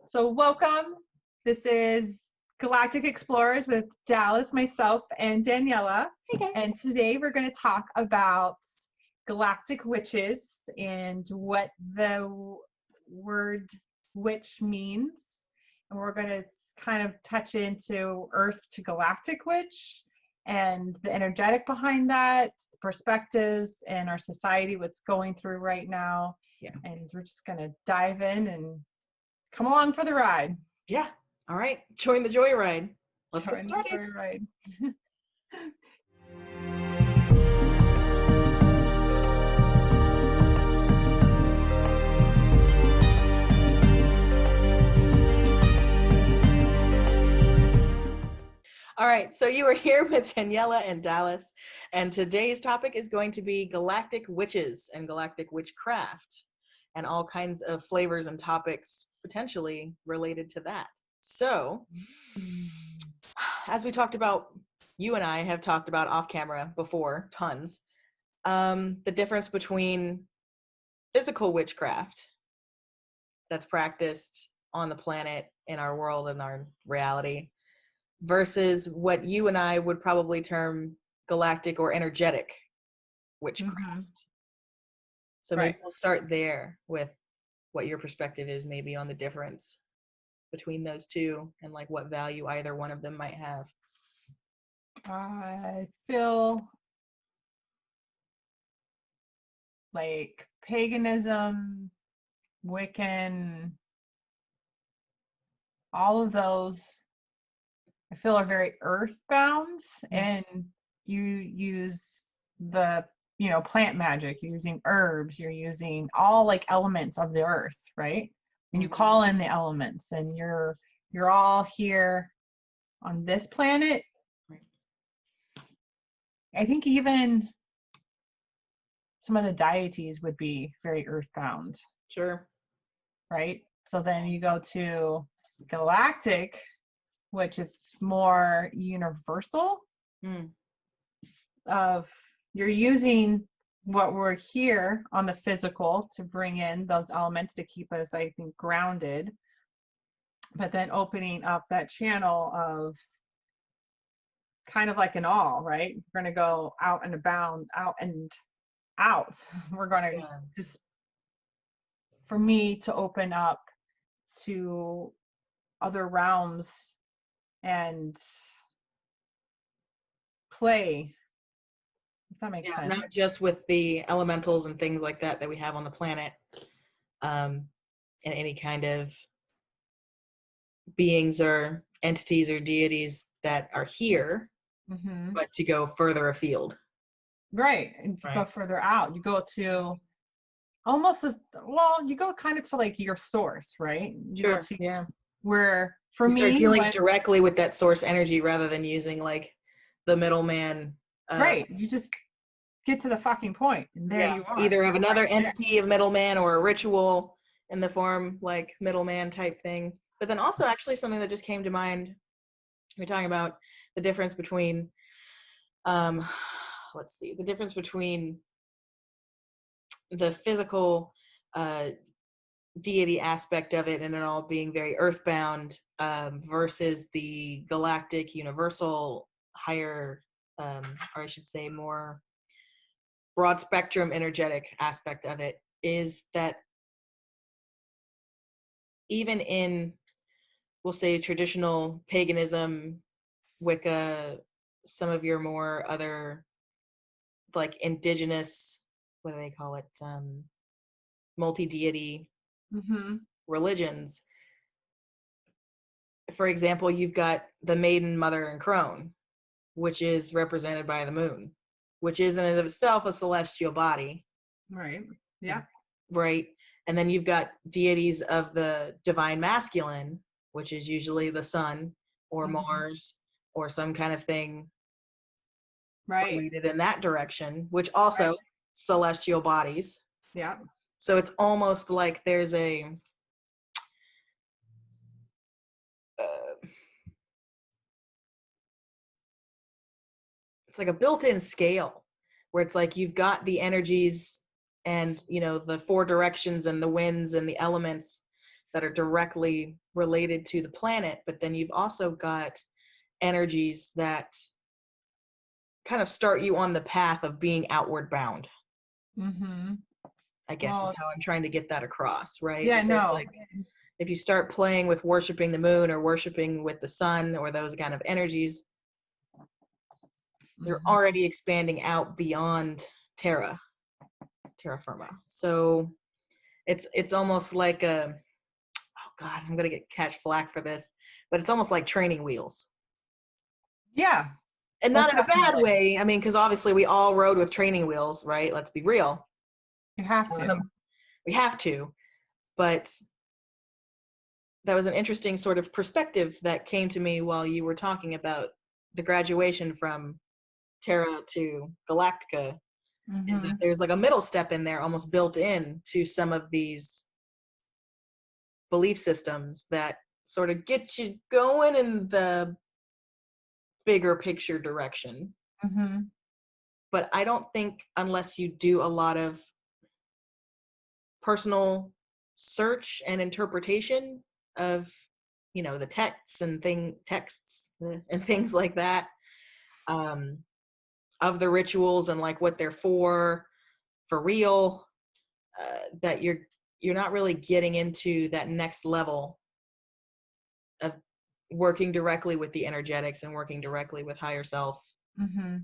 So welcome. This is Galactic Explorers with Dallas, myself, and Daniela. Hey guys. And today we're going to talk about galactic witches and what the word witch means. And we're going to kind of touch into Earth to Galactic witch and the energetic behind that, the perspectives, and our society, what's going through right now. Yeah. And we're just going to dive in and come along for the ride. Yeah. All right. Join the joyride. Let's get Join the started. joyride. All right. So you are here with Daniela and Dallas, and today's topic is going to be galactic witches and galactic witchcraft and all kinds of flavors and topics potentially related to that. So, as we talked about, you and I have talked about off camera before, tons, the difference between physical witchcraft that's practiced on the planet, in our world, in our reality, versus what you and I would probably term galactic or energetic witchcraft. Mm-hmm. So maybe we'll start there with what your perspective is maybe on the difference between those two and like what value either one of them might have. I feel like paganism, Wiccan, all of those I feel are very earthbound, and you use the plant magic, you're using herbs, you're using all like elements of the earth, right? And you call in the elements, and you're all here on this planet. I think even some of the deities would be very earthbound. Sure. Right? So then you go to galactic, which it's more universal. Of you're using what we're here on the physical to bring in those elements to keep us, I think, grounded, but then opening up that channel of kind of like an all, right? We're going to go out and abound, out and out. We're going to just, for me to open up to other realms and play, if that makes sense. Not just with the elementals and things like that we have on the planet, and any kind of beings or entities or deities that are here, but to go further afield. Right. And you go further out. You go to almost you go kind of to like your source, right? You go to where for me, start dealing directly with that source energy rather than using like the middleman. Right. You just get to the fucking point, and there you are. Either of another entity of middleman or a ritual in the form like middleman type thing. But then also actually something that just came to mind, we're talking about the difference between the difference between the physical deity aspect of it and it all being very earthbound versus the galactic universal higher or I should say more broad spectrum energetic aspect of it, is that even in, we'll say, traditional paganism, Wicca, some of your more other like indigenous, what do they call it, multi-deity religions, for example, you've got the maiden, mother, and crone, which is represented by the moon, which is in and of itself a celestial body. Right. Yeah. Right. And then you've got deities of the divine masculine, which is usually the sun or Mars or some kind of thing related in that direction, which also celestial bodies. Yeah. So it's almost like there's a it's like a built-in scale where it's like you've got the energies and the four directions and the winds and the elements that are directly related to the planet, but then you've also got energies that kind of start you on the path of being outward bound, Mm-hmm. I guess is Well, how I'm trying to get that across, right? yeah, So it's no. like if you start playing with worshiping the moon or worshiping with the sun or those kind of energies, you're Mm-hmm. already expanding out beyond terra firma. So it's almost like a, oh God, I'm gonna catch flack for this, but it's almost like training wheels. Yeah, And most not in a bad definitely. way. I mean, because obviously we all rode with training wheels, right? Let's be real. You have to. We have to. But that was an interesting sort of perspective that came to me while you were talking about the graduation from Terra to Galactica, is that Mm-hmm. there's like a middle step in there almost built in to some of these belief systems that sort of get you going in the bigger picture direction. Mm-hmm. But I don't think unless you do a lot of personal search and interpretation of, you know, the texts and things like that, um, of the rituals and like what they're for real, that you're not really getting into that next level of working directly with the energetics and working directly with higher self Mm-hmm.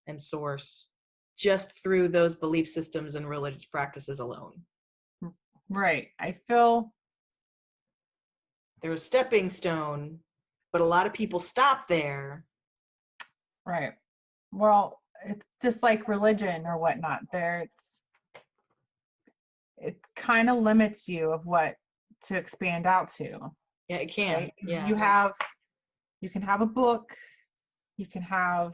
and source just through those belief systems and religious practices alone. Right. I feel They're a stepping stone, but a lot of people stop there. right. Well, it's just like religion or whatnot. It kind of limits you of what to expand out to. Yeah, it can. Right. Yeah. You can have a book, you can have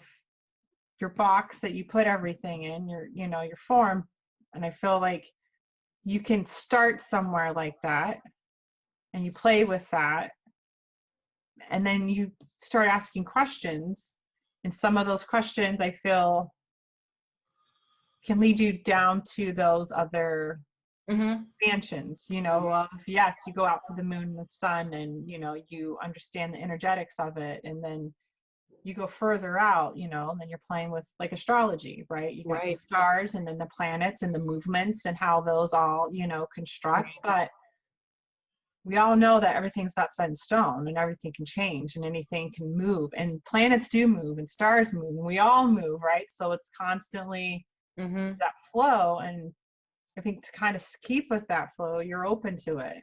your box that you put everything in, your form. And I feel like you can start somewhere like that and you play with that. And then you start asking questions. And some of those questions I feel can lead you down to those other Mm-hmm. expansions, of yes, you go out to the moon and the sun and, you understand the energetics of it. And then you go further out, and then you're playing with like astrology, right? You got the Right. stars and then the planets and the movements and how those all, construct. Right. But we all know that everything's not set in stone and everything can change and anything can move and planets do move and stars move and we all move, right? So it's constantly Mm-hmm. that flow. And I think to kind of keep with that flow, you're open to it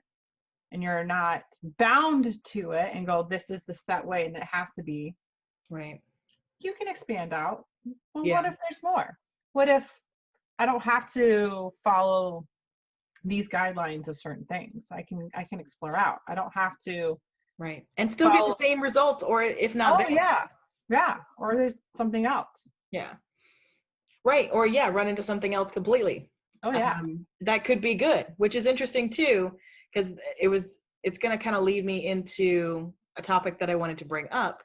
and you're not bound to it and go, this is the set way and it has to be. Right. You can expand out. Well, Yeah. what if there's more? What if I don't have to follow these guidelines of certain things? I can explore out. I don't have to Right. And still get the follow. same results, or if not Oh better. yeah, yeah. Or there's something else. Yeah. Right. Or yeah, run into something else completely. Oh yeah. That could be good, which is interesting too, because it's going to kind of lead me into a topic that I wanted to bring up.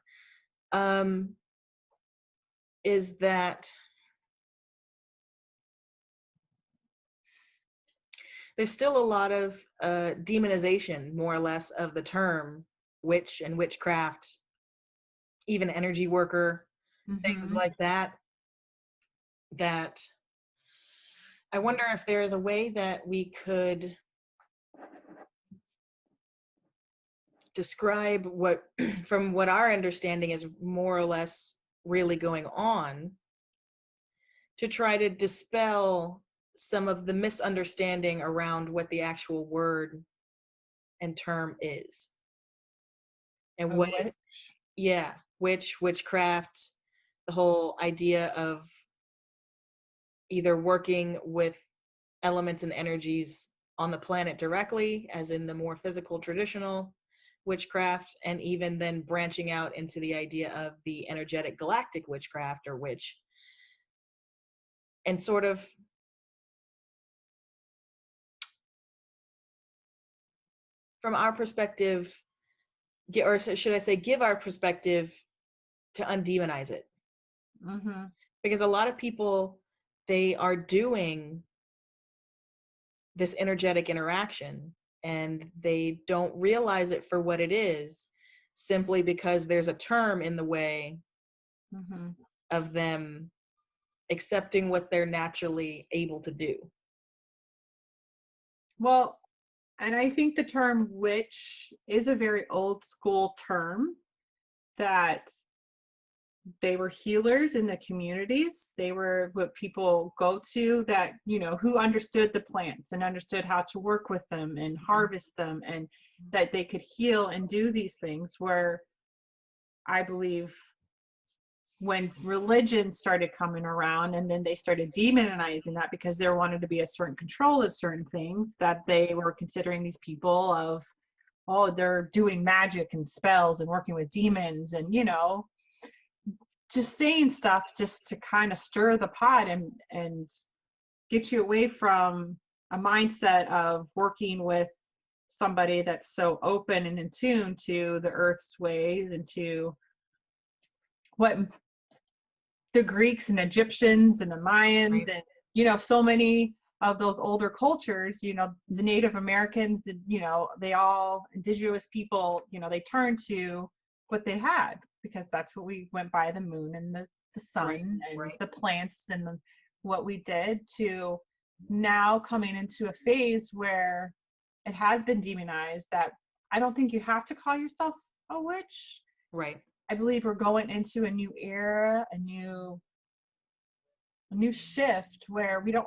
Is that there's still a lot of demonization, more or less, of the term witch and witchcraft, even energy worker, things Mm-hmm. like that. That I wonder if there is a way that we could describe what, from what our understanding is more or less really going on, to try to dispel some of the misunderstanding around what the actual word and term is and A what it, witch. yeah, witchcraft, the whole idea of either working with elements and energies on the planet directly, as in the more physical traditional witchcraft, and even then branching out into the idea of the energetic galactic witchcraft or witch, and sort of from our perspective, or should I say, give our perspective to undemonize it. Mm-hmm. Because a lot of people, they are doing this energetic interaction and they don't realize it for what it is, simply because there's a term in the way Mm-hmm. of them accepting what they're naturally able to do. Well, and I think the term witch is a very old school term that they were healers in the communities. They were what people go to that, who understood the plants and understood how to work with them and harvest them, and that they could heal and do these things. Where I believe when religion started coming around and then they started demonizing that because there wanted to be a certain control of certain things, that they were considering these people of, oh, they're doing magic and spells and working with demons, and just saying stuff just to kind of stir the pot and get you away from a mindset of working with somebody that's so open and in tune to the earth's ways and to what the Greeks and Egyptians and the Mayans Right. and so many of those older cultures, the Native Americans, they all indigenous people, they turned to what they had because that's what we went by, the moon and the sun Right. and Right. the plants and what we did, to now coming into a phase where it has been demonized, that I don't think you have to call yourself a witch. Right. I believe we're going into a new era, a new shift where we don't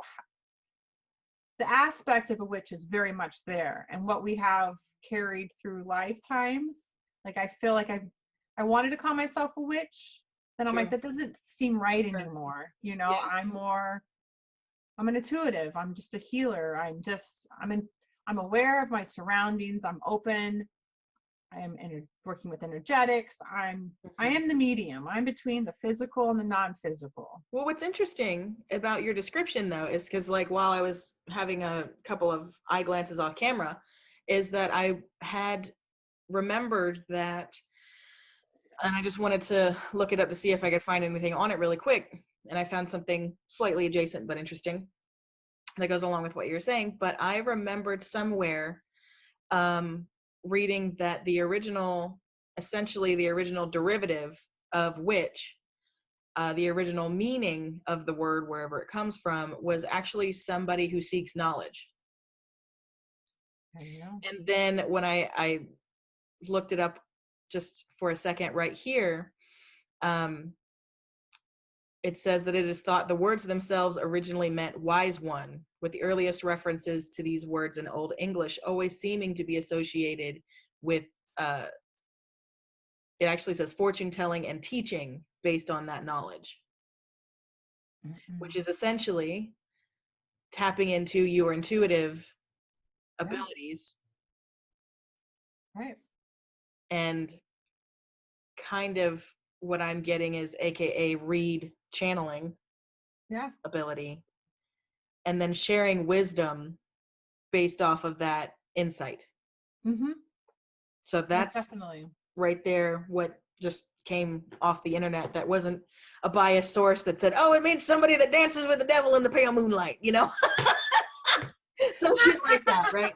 the aspect of a witch is very much there, and what we have carried through lifetimes. Like, I feel like I wanted to call myself a witch, then I'm Sure. like, that doesn't seem right Sure. anymore. Yeah. I'm an intuitive, I'm just a healer, I'm aware of my surroundings, I'm open, I am working with energetics. I am the medium. I'm between the physical and the non-physical. Well, what's interesting about your description, though, is because, like, while I was having a couple of eye glances off camera, is that I had remembered that, and I just wanted to look it up to see if I could find anything on it really quick. And I found something slightly adjacent but interesting that goes along with what you're saying. But I remembered somewhere reading that essentially the original derivative of witch, the original meaning of the word, wherever it comes from, was actually somebody who seeks knowledge. And then when I looked it up just for a second right here, it says that it is thought the words themselves originally meant wise one, with the earliest references to these words in Old English always seeming to be associated with, it actually says fortune telling and teaching based on that knowledge, which is essentially tapping into your intuitive abilities. Right. And kind of what I'm getting is AKA read channeling ability, and then sharing wisdom based off of that insight. Mm-hmm. So that's definitely right there what just came off the internet. That wasn't a biased source that said, oh, it means somebody that dances with the devil in the pale moonlight, some shit like that, right?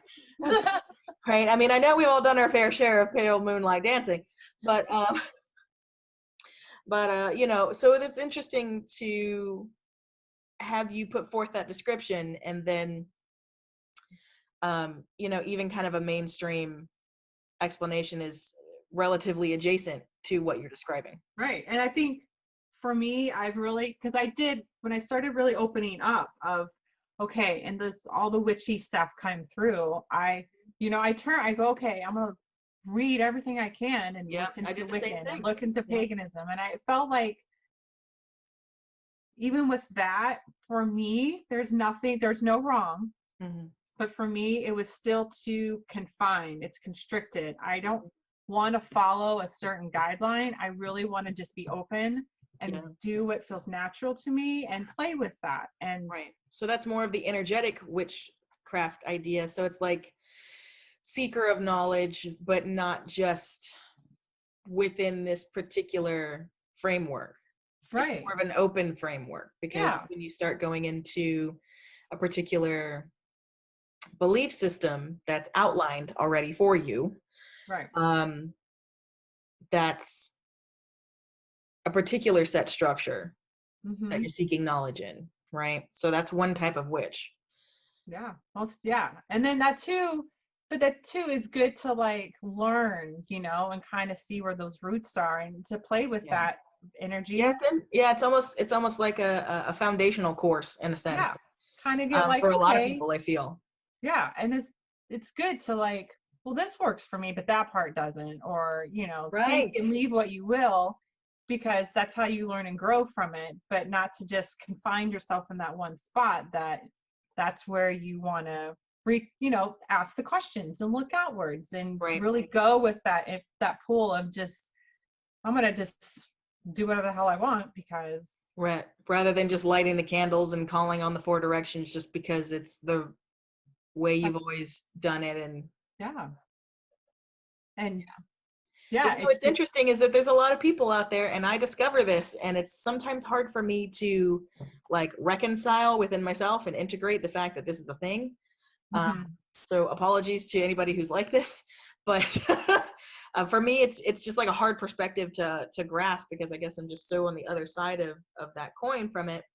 Right. I mean, I know we've all done our fair share of pale moonlight dancing, but so it's interesting to have you put forth that description, and then even kind of a mainstream explanation is relatively adjacent to what you're describing. Right. And I think for me, I've really, because I did, when I started really opening up of, okay, and this, all the witchy stuff came through, I go, okay, I'm going to read everything I can and look into Wiccan and look into paganism. And I felt like, even with that, for me, there's no wrong. Mm-hmm. But for me, it was still too confined. It's constricted. I don't want to follow a certain guideline. I really want to just be open and do what feels natural to me and play with that. And right. So that's more of the energetic witchcraft idea. So it's like seeker of knowledge, but not just within this particular framework. Right. It's more of an open framework, because when you start going into a particular belief system that's outlined already for you. Right. That's a particular set structure that Mm-hmm. you're seeking knowledge in, right? So that's one type of witch. Yeah. Most, yeah. And then that too, but that too is good to like learn, and kind of see where those roots are and to play with Yeah. that Yeah, energy. it's almost like a foundational course in a Yeah. sense. Kind of get like, For a lot of okay, people, I feel. yeah. And it's good to like, well, this works for me, but that part doesn't, or, take Right. and leave what you will, because that's how you learn and grow from it, but not to just confine yourself in that one spot. That's where you want to ask the questions and look outwards and Right. really go with that, if that pool of just, I'm going to just do whatever the hell I want because Right. Rather than just lighting the candles and calling on the four directions just because it's the way you've always done it. And yeah. And but yeah, you know it's what's just, interesting is that there's a lot of people out there, and I discover this, and it's sometimes hard for me to like reconcile within myself and integrate the fact that this is a thing. Um, mhm, so apologies to anybody who's like this, but for me, it's just like a hard perspective to grasp, because I guess I'm just so on the other side of that coin from it.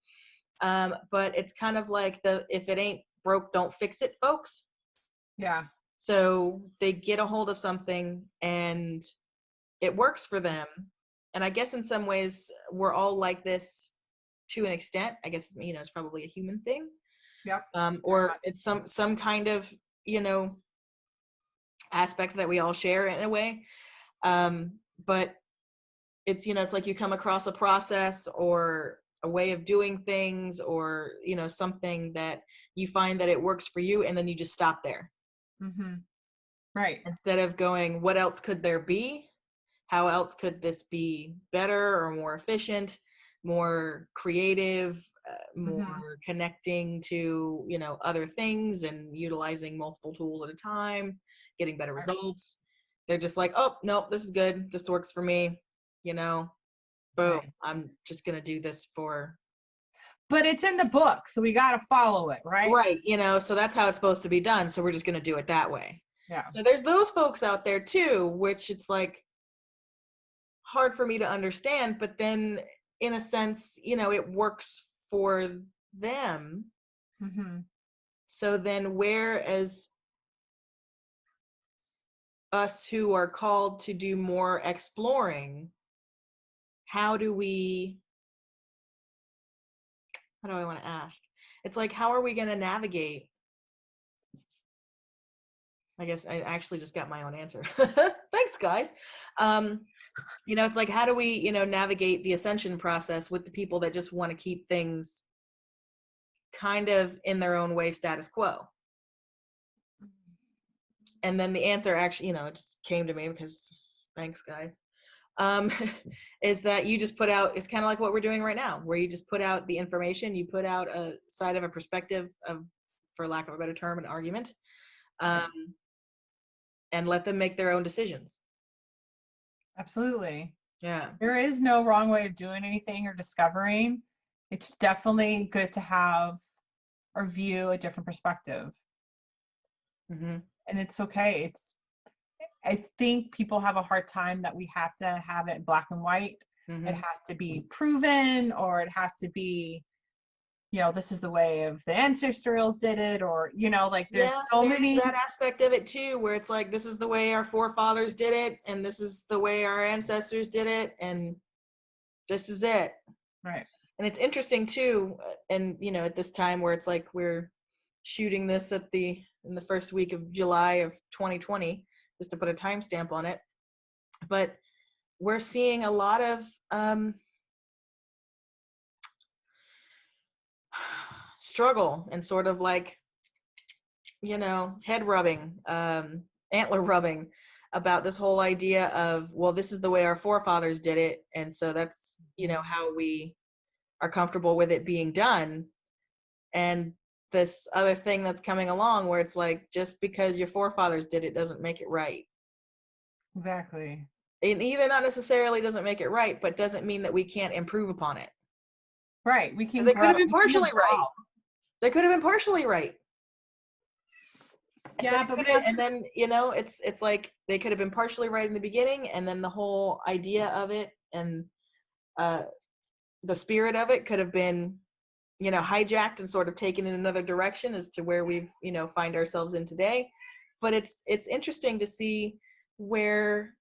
But it's kind of like if it ain't broke, don't fix it, folks. yeah. So they get a hold of something and it works for them. And I guess in some ways we're all like this to an extent. I guess, it's probably a human thing. Yep. Very Or much. it's some kind of, aspect that we all share in a way. But it's like you come across a process or a way of doing things, or something that you find that it works for you, and then you just stop there Mhm. Right. instead of going, what else could there be? How else could this be better or more efficient, more creative, Mhm. more connecting to other things, and utilizing multiple tools at a time, getting better Right. results? They're just like, oh nope, this is good, this works for me, you know boom, Right. I'm just gonna do this for But it's in the book, so we got to follow it, right? right, so that's how it's supposed to be done, so we're just gonna do it that way. Yeah. So there's those folks out there too, which it's like hard for me to understand, but then in a sense, it works for them. Mhm. So then whereas us who are called to do more exploring, how do we how do I want to ask? It's like, how are we going to navigate? I guess I actually just got my own answer. Thanks, guys. Um, it's like, how do we, navigate the ascension process with the people that just want to keep things kind of in their own way, status quo? And then the answer actually, it just came to me because thanks, guys. Um, is that you just put out, it's kind of like what we're doing right now, where you just put out the information, you put out a side of a perspective of, for lack of a better term, an argument, Right. um, and let them make their own decisions. Absolutely. Yeah. There is no wrong way of doing anything or discovering. It's definitely good to have or view a different perspective. Mm-hmm. And it's okay. I think people have a hard time that we have to have it black and white. It Mm-hmm. has to be proven, or it has to be, this is the way of the ancestors did it, or, like Yeah, there's so there is many. that aspect of it too, where it's like, this is the way our forefathers did it, and this is the way our ancestors did it, and this is it. Right. And it's interesting too, and at this time where it's like we're shooting this in the first week of July of 2020, just to put a timestamp on it, but we're seeing a lot of struggle and sort of like head rubbing, antler rubbing about this whole idea of, well, this is the way our forefathers did it, and so that's how we are comfortable with it being done. And this other thing that's coming along where it's like, just because your forefathers did it doesn't make it right. Exactly. It either not necessarily doesn't make it right, but doesn't mean that we can't improve upon it. Right. We Because can they could grow. have been We can partially right. evolve. They could have been partially right. Yeah, but we have And then, you know, it's like they could have been partially right in the beginning, and then the whole idea of it and uh, the spirit of it could have been, you know, hijacked and sort of taken in another direction as to where we've, you know, find ourselves in today. But it's interesting to see where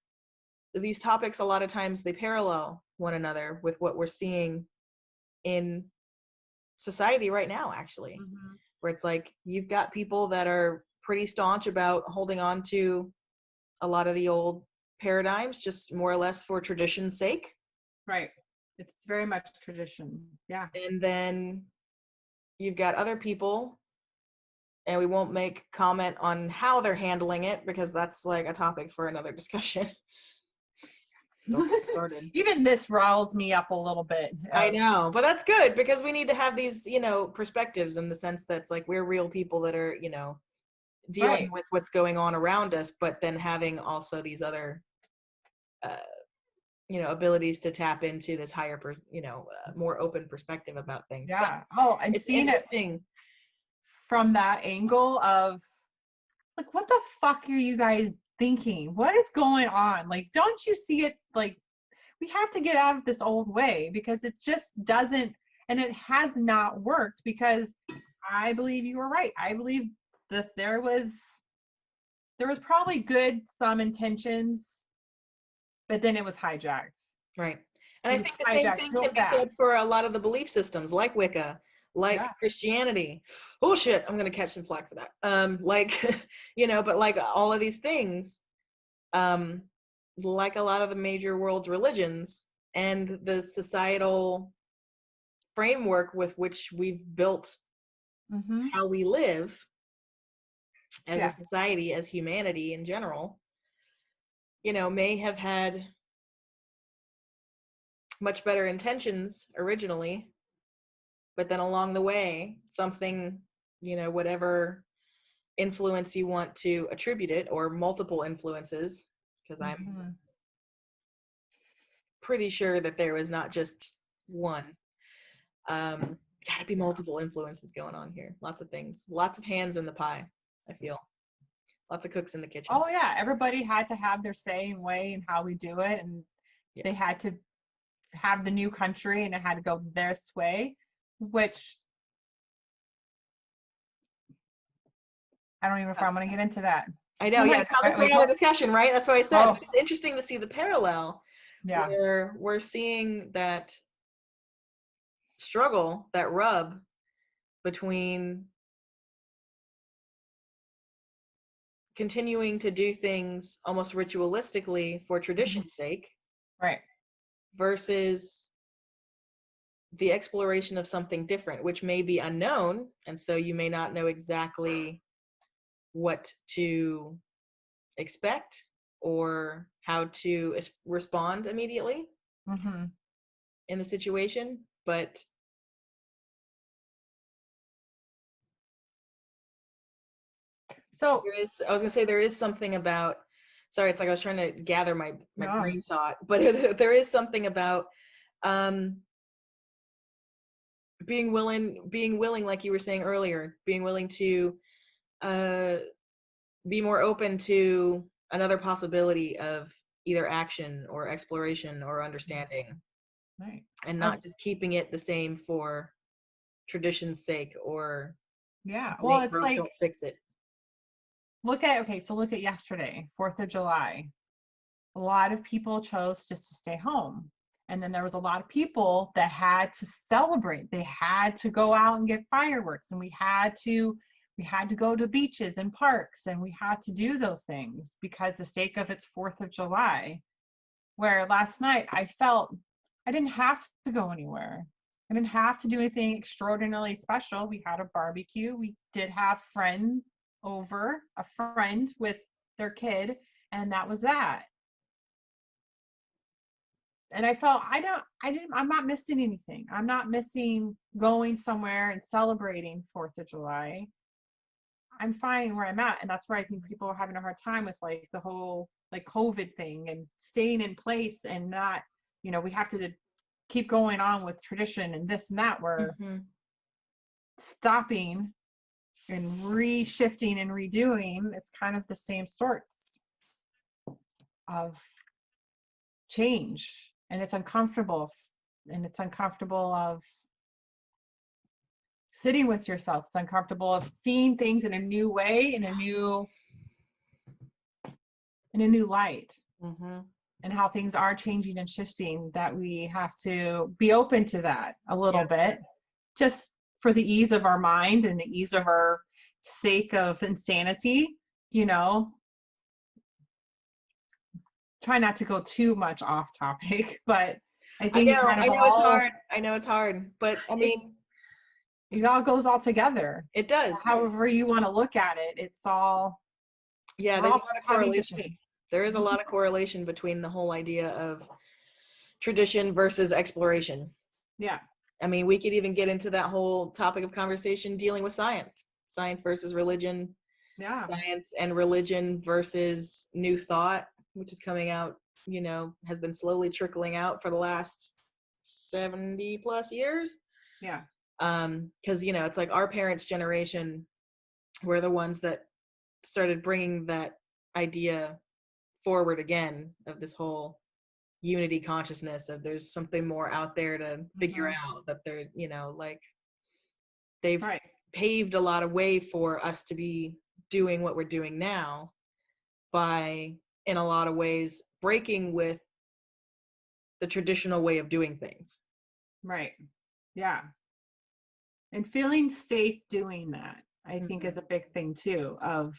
these topics, a lot of times they parallel one another with what we're seeing in society right now, actually, Mhm. where it's like you've got people that are pretty staunch about holding on to a lot of the old paradigms, just more or less for tradition's sake. Right. It's very much tradition. Yeah. And then you've got other people, and we won't make comment on how they're handling it because that's like a topic for another discussion. Don't get started. Even this riles me up a little bit. I know, but that's good because we need to have these, you know, perspectives in the sense that's like we're real people that are, you know, dealing Right. with what's going on around us, but then having also these other, uh, you know, abilities to tap into this higher, more open perspective about things. But Yeah. Oh, and it's seeing it interesting. from that angle of like, what the fuck are you guys thinking? What is going on? Like, don't you see it? Like, we have to get out of this old way because it just doesn't, and it has not worked because I believe you were right. I believe that there was probably good some intentions, but then it was hijacked. Right. And It I was think the same hijacked thing real can be said fast. for a lot of the belief systems like Wicca, like Yeah. Christianity. Oh shit, I'm gonna catch some flack for that. Like, you know, but like all of these things, um, like a lot of the major world's religions and the societal framework with which we've built Mm-hmm. how we live as a Yeah. society, as humanity in general, you know, may have had much better intentions originally, but then along the way something, you know, whatever influence you want to attribute it, or multiple influences, because I'm Mm-hmm. pretty sure that there was not just one. Gotta be Yeah. multiple influences going on here, lots of things, lots of hands in the pie, I feel, lots of cooks in the kitchen. Oh yeah. Everybody had to have their say and way in how we do it, and Yeah. they had to have the new country, and it had to go their way, which I don't even know if I'm going to get into that. I know, yeah, topic for Wait, another discussion, right? That's why I said oh it's interesting to see the parallel yeah. where we're seeing that struggle, that rub between continuing to do things almost ritualistically for Mhm. tradition's sake Right. versus the exploration of something different, which may be unknown. And so you may not know exactly what to expect or how to respond immediately Hmm. in the situation. But So I was going to say, there is something about, sorry, it's like I was trying to gather my no. brain thought, but there is something about, um, being willing, like you were saying earlier, being willing to uh, be more open to another possibility of either action or exploration or understanding, Right. and Oh not just keeping it the same for tradition's sake, or yeah. if it Well, ain't it's broke, like don't fix it. look at yesterday, 4th of July. A lot of people chose just to stay home. And then there was a lot of people that had to celebrate. They had to go out and get fireworks, and we had to go to beaches and parks, and we had to do those things because the sake of it's 4th of July. Where last night I felt I didn't have to go anywhere. I didn't have to do anything extraordinarily special. We had a barbecue. We did have friends over, a friend with their kid, and that was that. And I felt I'm not missing anything. I'm not missing going somewhere and celebrating 4th of July. I'm fine where I'm at. And that's where I think people are having a hard time with like the whole like COVID thing and staying in place and not, we have to keep going on with tradition and this and that. We're Hmm. stopping and reshifting and redoing, it's kind of the same sorts of change, and it's uncomfortable, and it's uncomfortable of sitting with yourself. It's uncomfortable of seeing things in a new way, in a new light, Mm-hmm. and how things are changing and shifting, that we have to be open to that a little bit, just for the ease of our mind and the ease of our sake of insanity, you know. Try not to go too much off topic, but I think it kind of I know it's all hard. I know it's hard, but I mean, it all goes all together. it does. However you want to look at it, it's all, Yeah, we're there's a all lot of having to correlation. change. There is a lot of correlation between the whole idea of tradition versus exploration. Yeah. I mean, we could even get into that whole topic of conversation dealing with science versus religion, Yeah. science and religion versus new thought, which is coming out, has been slowly trickling out for the last 70 plus years. Yeah. Because, it's like our parents' generation were the ones that started bringing that idea forward again of this whole unity consciousness of there's something more out there to figure out, that they're, like they've Right. paved a lot of way for us to be doing what we're doing now by, in a lot of ways, breaking with the traditional way of doing things. Right. Yeah. And feeling safe doing that, I think, is a big thing too, of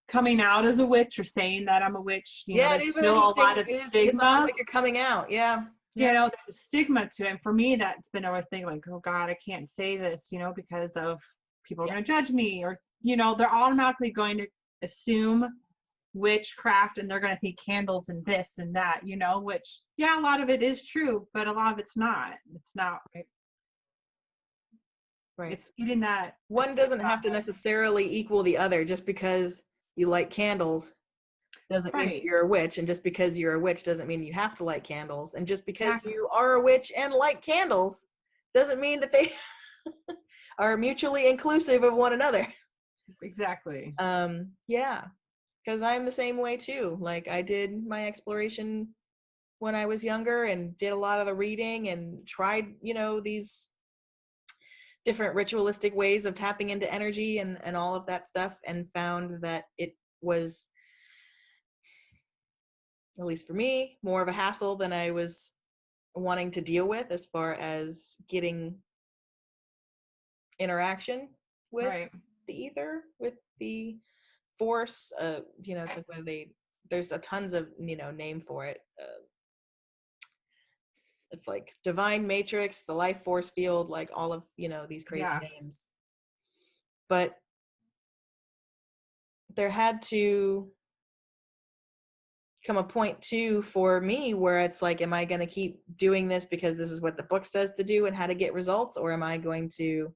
coming out as a witch or saying that I'm a witch. Yeah, it There's is an still a interesting, lot of it's almost stigma. like you're coming out. Yeah. Yeah. There's a stigma to it. And for me, that's been a thing, like, oh God, I can't say this, because of people are Yeah. going to judge me, or, they're automatically going to assume witchcraft, and they're going to think candles and this and that, which, yeah, a lot of it is true, but a lot of it's not. It's not. Right. It's getting that. One doesn't have to necessarily equal the other. Just because you light candles doesn't mean that you're a witch, and just because you're a witch doesn't mean you have to light candles, and just because you are a witch and light candles doesn't mean that they are mutually inclusive of one another. Exactly. Yeah, because I'm the same way too. Like, I did my exploration when I was younger and did a lot of the reading and tried, these different ritualistic ways of tapping into energy and all of that stuff, and found that it was, at least for me, more of a hassle than I was wanting to deal with, as far as getting interaction with the ether, with the force. It's like when there's a tons of name for it. It's like divine matrix, the life force field, like all of these crazy names. But there had to come a point too for me where it's like, am I going to keep doing this because this is what the book says to do and how to get results, or am I going to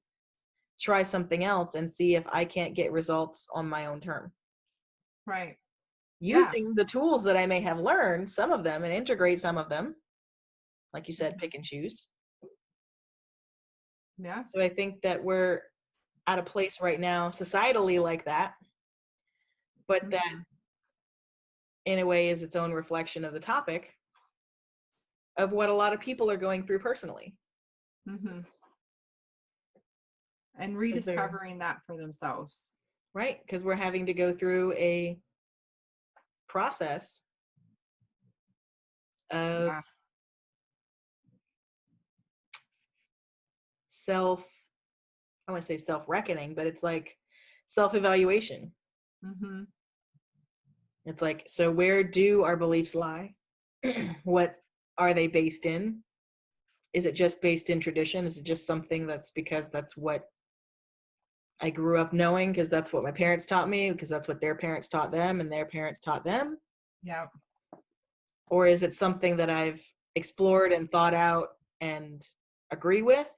try something else and see if I can't get results on my own term? Right. Using the tools that I may have learned, some of them, and integrate some of them, like you said, pick and choose. Yeah. So I think that we're at a place right now societally like that, but that in a way is its own reflection of the topic of what a lot of people are going through personally. And rediscovering that for themselves. Right, because we're having to go through a process of I want to say self-reckoning, but it's like self-evaluation. It's like, so where do our beliefs lie? What are they based in? Is it just based in tradition? Is it just something that's because that's what I grew up knowing, because that's what my parents taught me, because that's what their parents taught them and their parents taught them? Yeah. Or is it something that I've explored and thought out and agree with?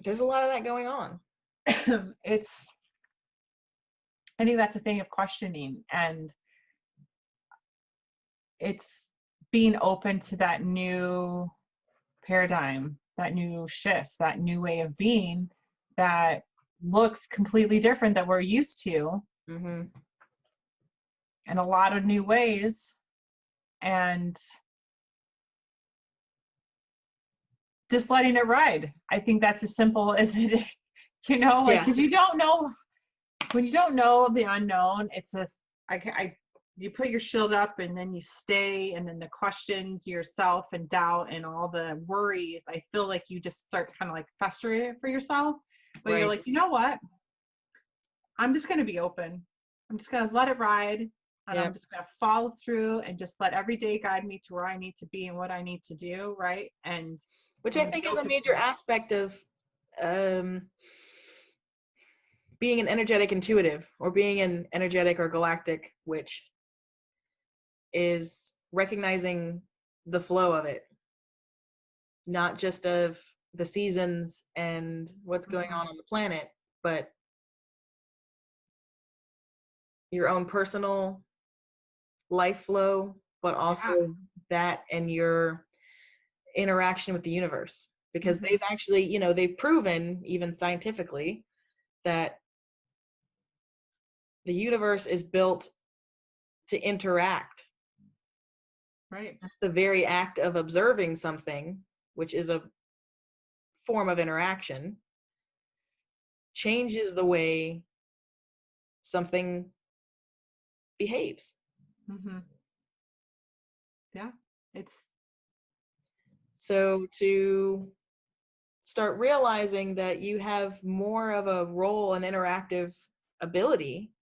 There's a lot of that going on. I think that's a thing of questioning, and it's being open to that new paradigm that new shift, that new way of being that looks completely different than we're used to Mm-hmm. in a lot of new ways. And just letting it ride. I think that's as simple as it is, like, Yeah. because you don't know, when you don't know the unknown, it's just, you put your shield up and then you stay, and then the questions yourself and doubt and all the worries, I feel like you just start kind of like festering it for yourself. But you're Right. like, you know what? I'm just going to be open. I'm just going to let it ride. And Yeah. I'm just going to follow through and just let every day guide me to where I need to be and what I need to do. Right. And Which I'm I going to think be is a open major to it. aspect of being an energetic intuitive, or being an energetic or galactic witch, is recognizing the flow of it, not just of the seasons and what's going Mhm. on the planet, but your own personal life flow, but also Yeah. that and your interaction with the universe. Because Mhm. they've actually, they've proven, even scientifically, that the universe is built to interact. Right. Just the very act of observing something, which is a form of interaction, changes the way something behaves. Mhm. Yeah. It's So to start realizing that you have more of a role and interactive ability,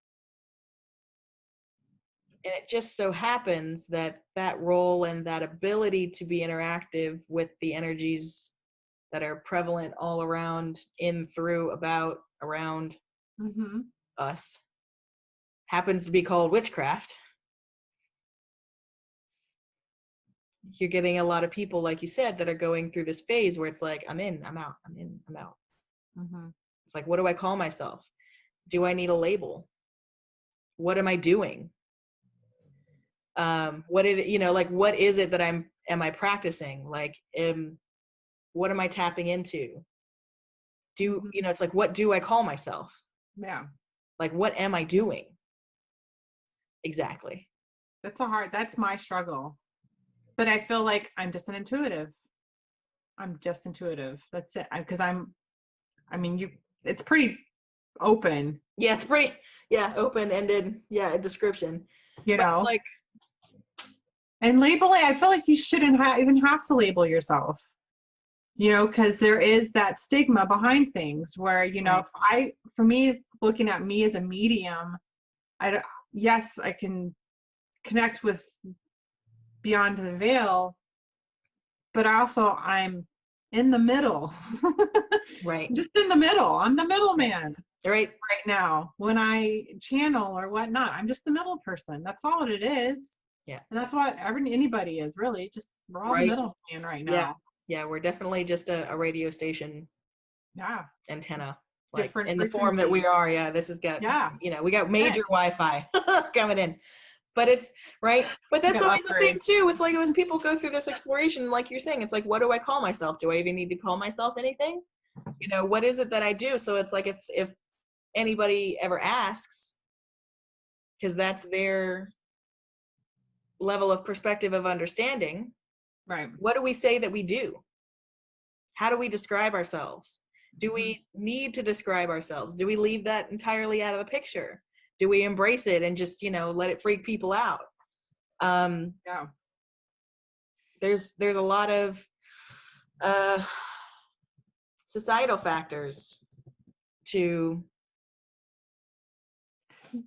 and it just so happens that that role and that ability to be interactive with the energies that are prevalent all around, in, through, about, around mhm. us, happens to be called witchcraft. You're getting a lot of people, like you said, that are going through this phase where it's like, I'm in, I'm out, I'm in, I'm out. Mhm. It's like, what do I call myself? Do I need a label? What am I doing? What did like, what is it that am I practicing? Like, what am I tapping into? Mhm. It's like, what do I call myself? Yeah. Like, what am I doing exactly? That's my struggle. But I feel like I'm just an intuitive. I'm just intuitive. That's it. Because I mean, it's pretty open, Yeah, it's pretty, yeah, open-ended, yeah, you but it's know. like, And labeling, I feel like you shouldn't even have to label yourself, because there is that stigma behind things where, right. for me, looking at me as a medium, I don't, yes, I can connect with beyond the veil, but also I'm in the middle. Right. I'm just in the middle. I'm the middleman Right. right now. When I channel or whatnot, I'm just the middle person. That's all it is. Yeah. And that's what anybody is really. Just we're all the Right. middleman right Yeah. now. Yeah, we're definitely just a radio station Yeah. antenna, like Different in the form that we frequencies. are. Yeah, this has got, Yeah. we got It. major Wi-Fi coming in. But it's right. But We that's got always the thing upgrade. too. It's like, as people go through this exploration, like you're saying, it's like, what do I call myself? Do I even need to call myself anything? What is it that I do? So it's like, if anybody ever asks, because that's their level of perspective of understanding, Right. what do we say that we do? How do we describe ourselves? Do Mhm. we need to describe ourselves? Do we leave that entirely out of the picture? Do we embrace it and just, let it freak people out? Um, Yeah. there's a lot of uh, societal factors to,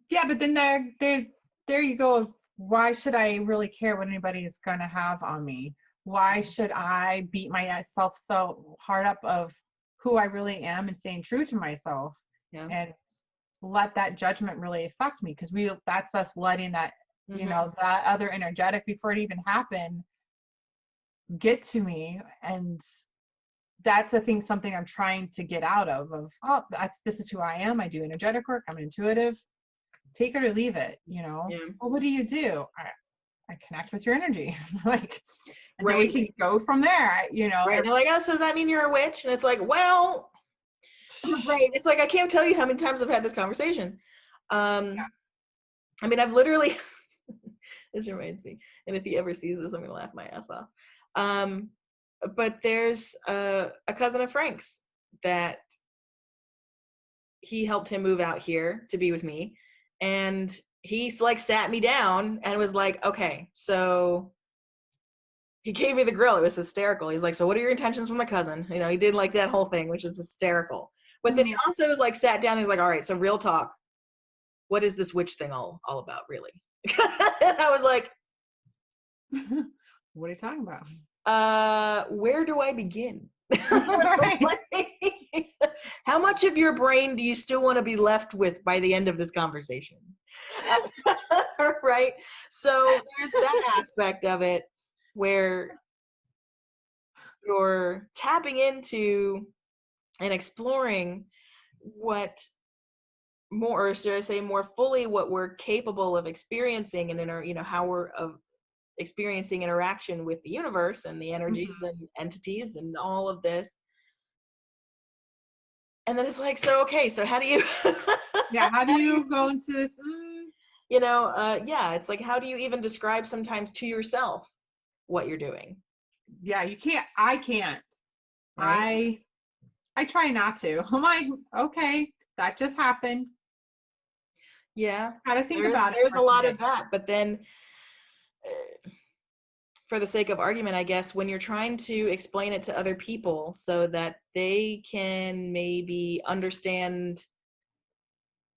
Yeah, but then there you go. Why should I really care what anybody is going to have on me? Why should I beat myself so hard up of who I really am and staying true to myself yeah. and let that judgment really affect me? Because that's us letting that, Mm-hmm. that other energetic before it even happened get to me. And that's I think something I'm trying to get out of, oh, this is who I am. I do energetic work. I'm intuitive. Take it or leave it. Yeah. Well, what do? I connect with your energy. Like, and then we Right. can go from there, you know. Right. They're like, oh, so does that mean you're a witch? And it's like, well, right. It's like, I can't tell you how many times I've had this conversation. I mean, I've literally, this reminds me, and if he ever sees this, I'm going to laugh my ass off. But there's a cousin of Frank's that he helped him move out here to be with me. And he's like sat me down and was like, okay, so he gave me the grill. It was hysterical. He's like, so what are your intentions with my cousin? You know, he did like that whole thing, which is hysterical. But then he also like sat down and he's like, all right, so real talk. What is this witch thing all about, really? And I was like, what are you talking about? Where do I begin? Right. Like, how much of your brain do you still want to be left with by the end of this conversation? Right? So there's that aspect of it where you're tapping into and exploring what more, or should I say more fully, what we're capable of experiencing and how we're of experiencing interaction with the universe and the energies and entities and all of this. And then it's like, so okay, so how do you Yeah, how do you go into this? Yeah, it's like, how do you even describe sometimes to yourself what you're doing? Yeah, you can't. I can't. Right? I try not to. I'm like, okay, that just happened. Yeah. Gotta think There's about it there's for a a lot minute. of that, but then for the sake of argument, I guess, when you're trying to explain it to other people so that they can maybe understand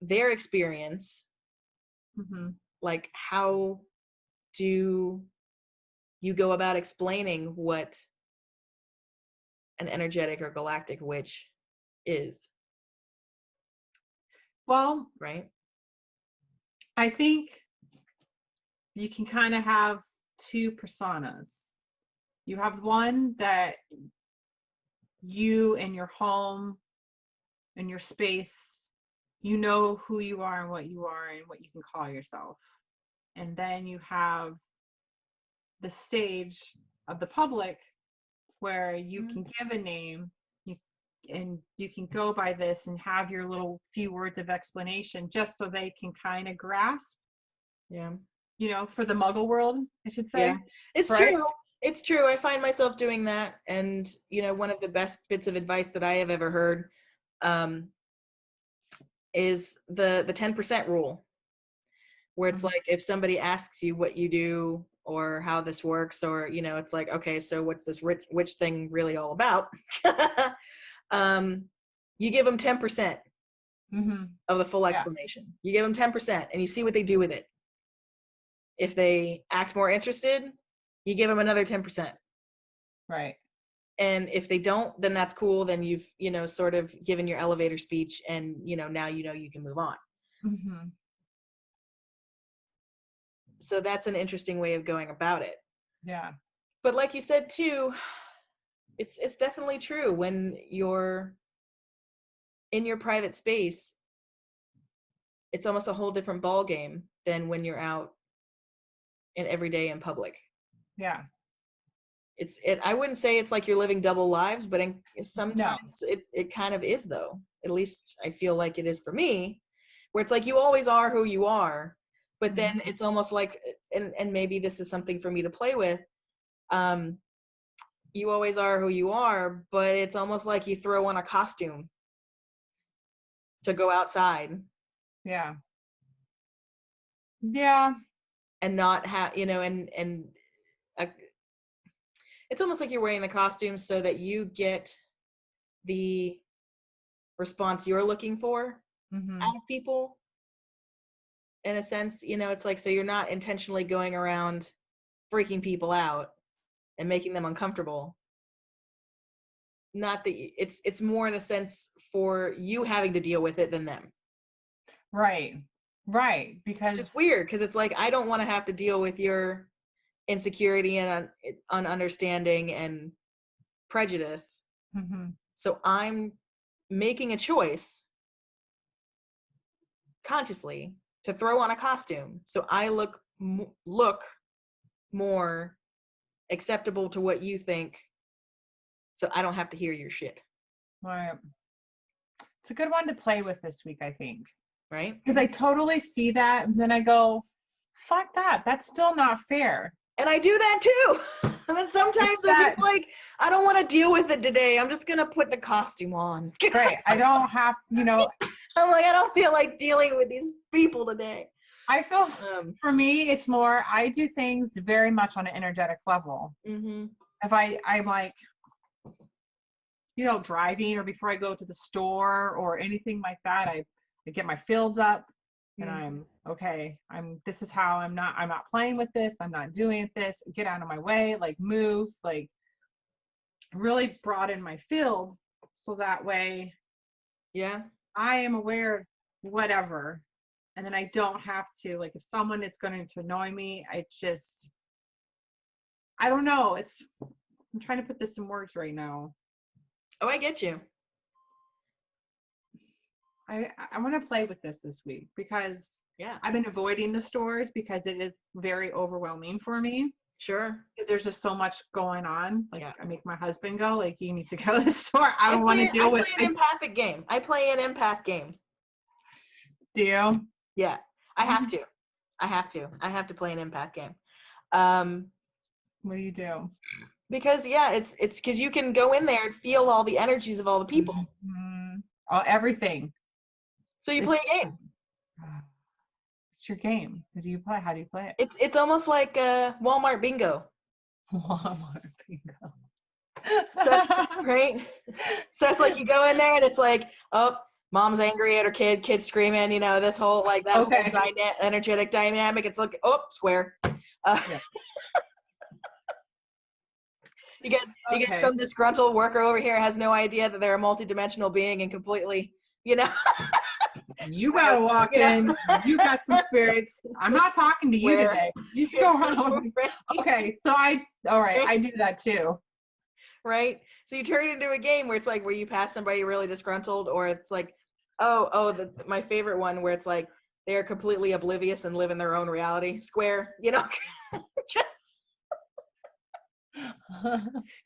their experience, Hmm. like how do you go about explaining what an energetic or galactic witch is, Well, right? I think you can kind of have two personas. You have one that you and your home and your space, you know who you are and what you are and what you can call yourself. And then you have the stage of the public where you can give a name, you, and you can go by this and have your little few words of explanation just so they can kind of grasp, Yeah. for the muggle world, I should say. Yeah. It's Right? true. It's true. I find myself doing that. And, one of the best bits of advice that I have ever heard um, is the 10% rule, where it's Mhm. like if somebody asks you what you do or how this works, or, it's like, okay, so what's this witch thing really all about? um, you give them 10% Mhm. of the full Yeah. explanation. You give them 10% and you see what they do with it. If they act more interested, you give them another 10%. Right. And if they don't, then that's cool. Then you've, sort of given your elevator speech and, now you can move on. Mhm. So that's an interesting way of going about it. Yeah. But like you said too, it's definitely true when you're in your private space, it's almost a whole different ball game than when you're out in every day in public. Yeah. I wouldn't say it's like you're living double lives, but No. sometimes it kind of is, though. At least I feel like it is for me, where it's like you always are who you are, but then Mhm. it's almost like, and maybe this is something for me to play with. Um, you always are who you are, but it's almost like you throw on a costume to go outside Yeah. Yeah. and not have, uh, it's almost like you're wearing the costume so that you get the response you're looking for Mhm. out of people, in a sense. It's like, so you're not intentionally going around freaking people out and making them uncomfortable. Not that it's more in a sense for you having to deal with it than them, Right. Right. which is Because weird because it's like, I don't want to have to deal with your insecurity and understanding and prejudice. mhm. So I'm making a choice consciously to throw on a costume so I look more acceptable to what you think, so I don't have to hear your shit. Right. It's a good one to play with this week, I think. Right? Because I totally see that, and then I go, fuck that. That's still not fair. And I do that too. And then sometimes I'm just like, I don't want to deal with it today. I'm just going to put the costume on. Right. I don't have, I'm like, I don't feel like dealing with these people today. I feel for me, it's more, I do things very much on an energetic level. Mm-hmm. If I'm like, driving or before I go to the store or anything like that, I get my fields up and I'm okay. This is how I'm not playing with this. I'm not doing this. Get out of my way, like move, like really broaden my field so that way I am aware of whatever. And then I don't have to, like, if someone is going to annoy me, I don't know. I'm trying to put this in words right now. Oh, I get you. I want to play with this week because I've been avoiding the stores because it is very overwhelming for me. Sure. Because there's just so much going on. Like I make my husband go, like, you need to go to the store. I don't want to deal with it. I play an empathic game. I play an empath game. Do you? Yeah. I have to. I have to play an empath game. What do you do? Because it's because you can go in there and feel all the energies of all the people. Mm-hmm. Oh, everything. So you play a game. What's your game? What do you play? How do you play it? It's almost like Walmart bingo. Walmart bingo. Right? So it's like you go in there and it's like, oh, mom's angry at her kid's screaming, this whole like that whole energetic dynamic. It's like, oh, square. You get some disgruntled worker over here has no idea that they're a multidimensional being and completely, You gotta walk in. You got some spirits. I'm not talking to you today. You just go around. Okay, so I do that too. Right? So you turn it into a game where it's like where you pass somebody really disgruntled, or it's like, my favorite one where it's like they're completely oblivious and live in their own reality. Square,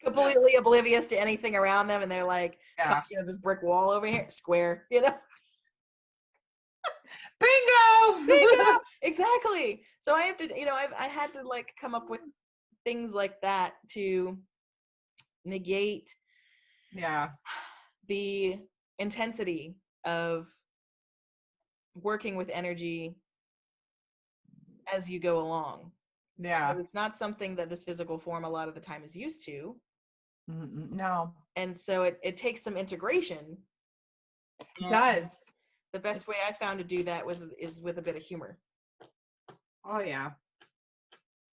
completely oblivious to anything around them, and they're like talking to this brick wall over here. Square, Bingo! Bingo! Exactly. So I have to, I had to like come up with things like that to negate the intensity of working with energy as you go along. Because it's not something that this physical form a lot of the time is used to. No. And so it takes some integration. It does. The best way I found to do that is with a bit of humor. Oh yeah.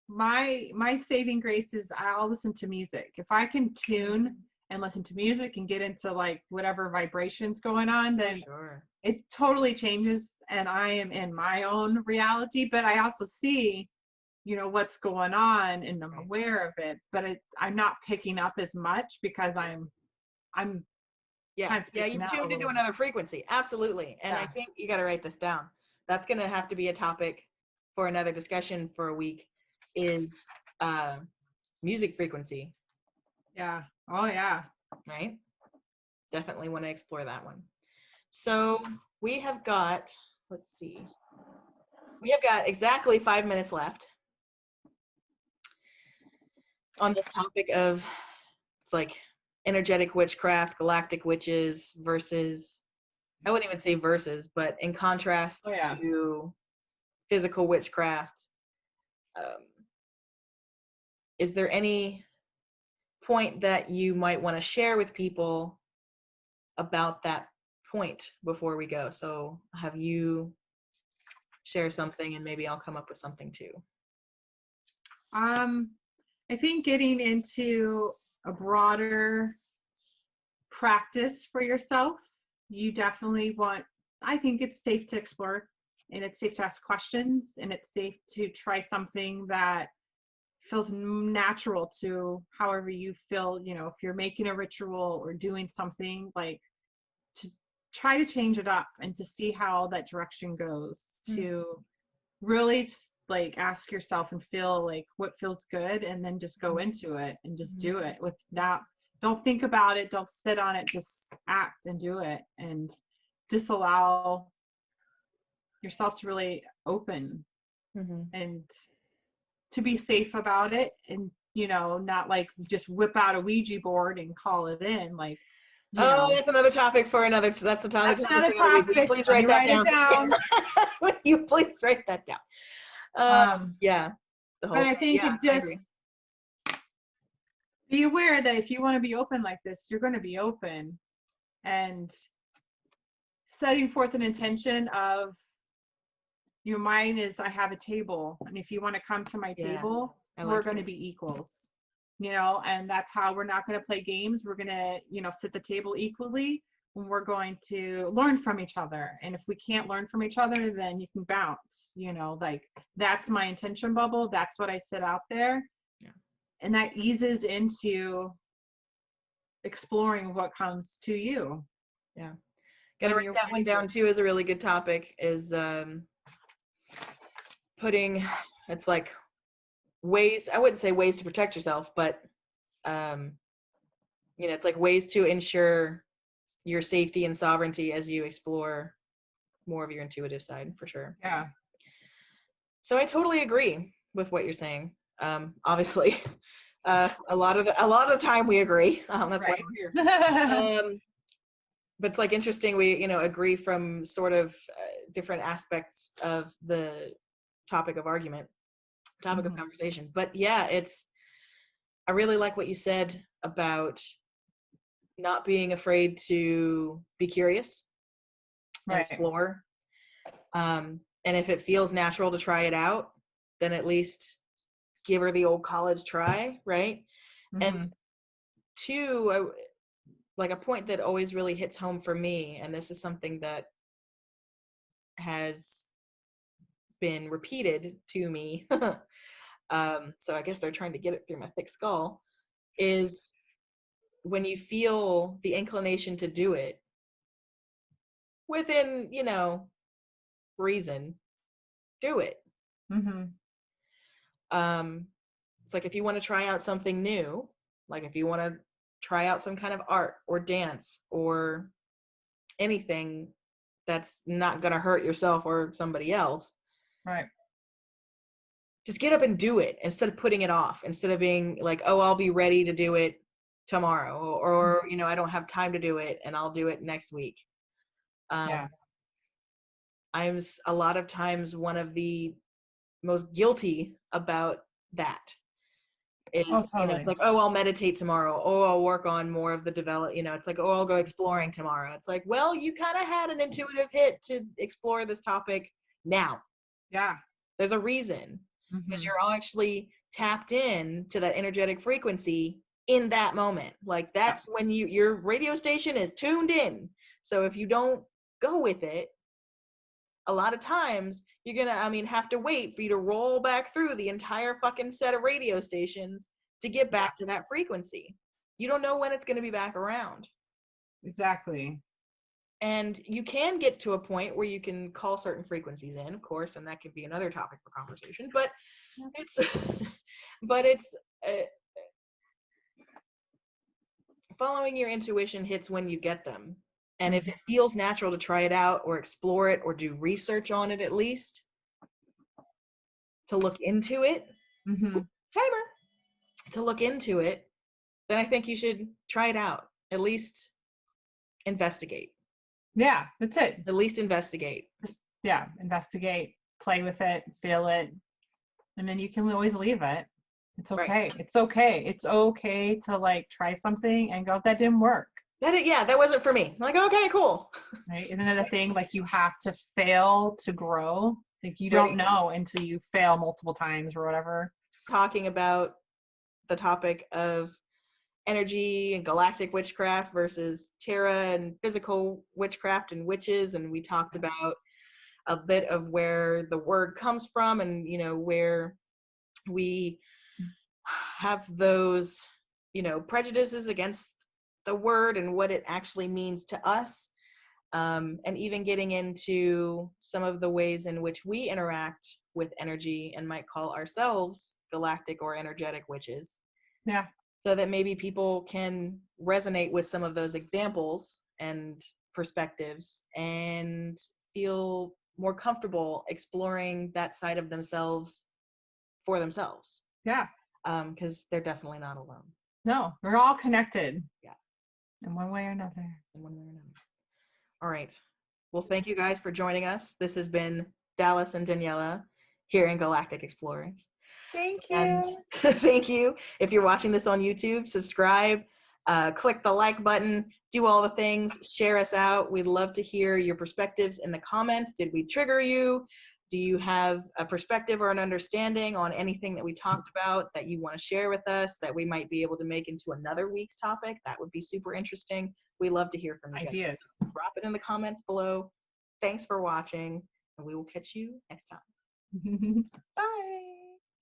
My saving grace is I'll listen to music. If I can tune and listen to music and get into like whatever vibrations going on, then it totally changes and I am in my own reality. But I also see, what's going on and I'm aware of it. But I'm not picking up as much because I'm you've tuned into another frequency. Absolutely. And I think you got to write this down. That's going to have to be a topic for another discussion for a week, is music frequency. Yeah. Oh yeah. Right? Definitely want to explore that one. So we have got, let's see. We have got exactly 5 minutes left on this topic of, it's like energetic witchcraft, galactic witches versus, I wouldn't even say versus, but in contrast to physical witchcraft. Is there any point that you might want to share with people about that point before we go? So have you share something and maybe I'll come up with something too. I think getting into a broader practice for yourself, you definitely I think it's safe to explore and it's safe to ask questions and it's safe to try something that feels natural to however you feel, if you're making a ritual or doing something, like to try to change it up and to see how that direction goes, to really like ask yourself and feel like what feels good, and then just go into it and just do it with not, don't think about it, don't sit on it, just act and do it, and just allow yourself to really open Mm-hmm. and to be safe about it, and not like just whip out a Ouija board and call it in, like, Oh, that's another topic for another. That's another that's topic another for another week. Will you topic. please Let me write that write it down? down. Will you please write that down? um Yeah, the but whole I thing. think Yeah, it I just, agree. be aware that if you want to be open like this, you're going to be open, and setting forth an intention of your mind is, I have a table, and if you want to come to my Yeah, table, I we're like going to it. be equals, and that's how we're not going to play games. We're going to, sit the table equally, and we're going to learn from each other. And if we can't learn from each other, then you can bounce, like, that's my intention bubble. That's what I sit out there. Yeah. And that eases into exploring what comes to you. Yeah. Gotta When write you're that one ready for down it. too. Is a really good topic. Is putting. It's like ways. I wouldn't say ways to protect yourself, but um, it's like ways to ensure your safety and sovereignty as you explore more of your intuitive side, for sure. Yeah. So I totally agree with what you're saying. Obviously, a lot of the time we agree. That's why Right. we're here. But it's like interesting. We agree from sort of different aspects of the topic of argument, topic of Mhm. conversation. But yeah, I really like what you said about not being afraid to be curious and Right. explore. And if it feels natural to try it out, then at least give her the old college try, right? And Mhm. two, like a point that always really hits home for me, and this is something that has been repeated to me. So I guess they're trying to get it through my thick skull, is when you feel the inclination to do it within, reason, do it. Mhm. Um, it's like if you want to try out something new, like if you want to try out some kind of art or dance or anything that's not going to hurt yourself or somebody else, Right. just get up and do it instead of putting it off, instead of being like, oh, I'll be ready to do it tomorrow, or I don't have time to do it and I'll do it next week. Yeah. I'm a lot of times one of the most guilty about that Oh, is, it's totally. like, oh, I'll meditate tomorrow. Oh, I'll work on more of the develop, it's like, oh, I'll go exploring tomorrow. It's like, well, you kind of had an intuitive hit to explore this topic now. Yeah. There's a reason, because Mhm. you're all actually tapped in to that energetic frequency in that moment. Like Yeah. that's when your radio station is tuned in. So if you don't go with it, a lot of times you're gonna, have to wait for you to roll back through the entire fucking set of radio stations to get Yeah. back to that frequency. You don't know when it's gonna be back around. Exactly. And you can get to a point where you can call certain frequencies in, of course, and that could be another topic for conversation. But it's, but it's following your intuition hits when you get them. And if Mhm. it feels natural to try it out or explore it or do research on it, at least to look into it, Mhm. timer, to look into it, then I think you should try it out. At least investigate. Yeah, that's it. At least investigate. Just, yeah, investigate, play with it, feel it, and then you can always leave it. It's Right. okay. It's okay. It's okay to like try something and go, that didn't work. That wasn't for me. I'm like, okay, cool. Right? Isn't it a thing, like you have to fail to grow? Like you Right. don't know until you fail multiple times or whatever. Talking about the topic of energy and galactic witchcraft versus Terra and physical witchcraft and witches, and we talked about a bit of where the word comes from, and where we have those prejudices against the word and what it actually means to us, and even getting into some of the ways in which we interact with energy and might call ourselves galactic or energetic witches, Yeah. so that maybe people can resonate with some of those examples and perspectives and feel more comfortable exploring that side of themselves for themselves. Yeah. Because they're definitely not alone. No, we're all connected. Yeah. In one way or another. In one way or another. All right. Well, thank you guys for joining us. This has been Dallas and Daniela here in Galactic Explorers. Thank you. And thank you. If you're watching this on YouTube, subscribe, click the like button, do all the things, share us out. We'd love to hear your perspectives in the comments. Did we trigger you? Do you have a perspective or an understanding on anything that we talked about that you want to share with us that we might be able to make into another week's topic? That would be super interesting. We love to hear from you guys. Ideas. So drop it in the comments below. Thanks for watching, and we will catch you next time. Bye.